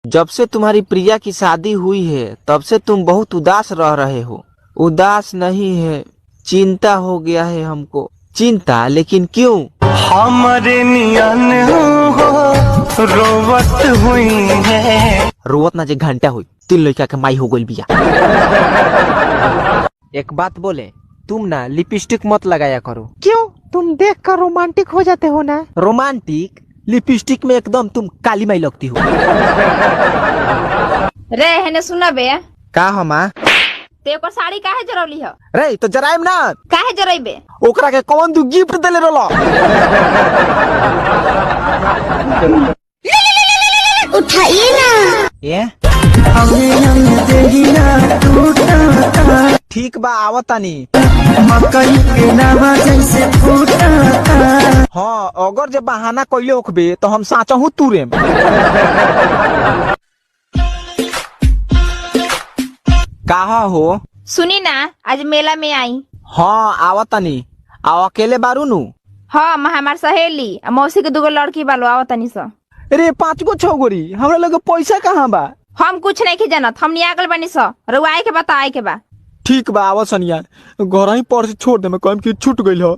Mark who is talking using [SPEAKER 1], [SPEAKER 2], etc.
[SPEAKER 1] जब से तुम्हारी प्रिया की शादी हुई है तब से तुम बहुत उदास रह रहे हो। उदास नहीं है, चिंता हो गया है हमको। चिंता? लेकिन क्यों?
[SPEAKER 2] हमारे नियन हो रोवत हुई है।
[SPEAKER 1] रोवत ना जे घंटा हुई, 3 लड़का के माई हो गई बिया। एक बात बोले, तुम ना लिपस्टिक मत लगाया करो।
[SPEAKER 3] क्यों? तुम देख कर रोमांटिक हो जाते हो ना।
[SPEAKER 1] रोमांटिक? लिपस्टिक में एकदम तुम काली माई लगती हो।
[SPEAKER 4] रे हेने सुना बे,
[SPEAKER 1] का हमा?
[SPEAKER 4] ते ओकर साड़ी काहे जरौली ह?
[SPEAKER 1] रे तो जराइम ना।
[SPEAKER 4] काहे जरैबे?
[SPEAKER 1] ओकरा के कौन तू गिफ्ट देले रहलो?
[SPEAKER 4] उठाइए ना।
[SPEAKER 1] ये ठीक बा, आवतानी।
[SPEAKER 2] मकई के नवा जैसे फूटा।
[SPEAKER 1] हाँ, अगर जब बहाना कइले होखबे तो हम साचहु तुरेम। कहा हो?
[SPEAKER 4] सुनी ना, आज मेला में आई।
[SPEAKER 1] हाँ आवतानी। आओ अकेले बारू नु?
[SPEAKER 4] हाँ, हमार सहेली आ मौसी के 2 लड़की बालो आवतनी स।
[SPEAKER 1] अरे 5 गो 6 गोरी, हमरा लगे पैसा कहाँ बा?
[SPEAKER 4] हम कुछ नहीं के जानत, हम नियागल बनी स। रुआए के बता आए के बा।
[SPEAKER 1] ठीक बा, आवा सनिया। घर ही पर से छोड़ दे, मैं कहम कि छूट गइल हो।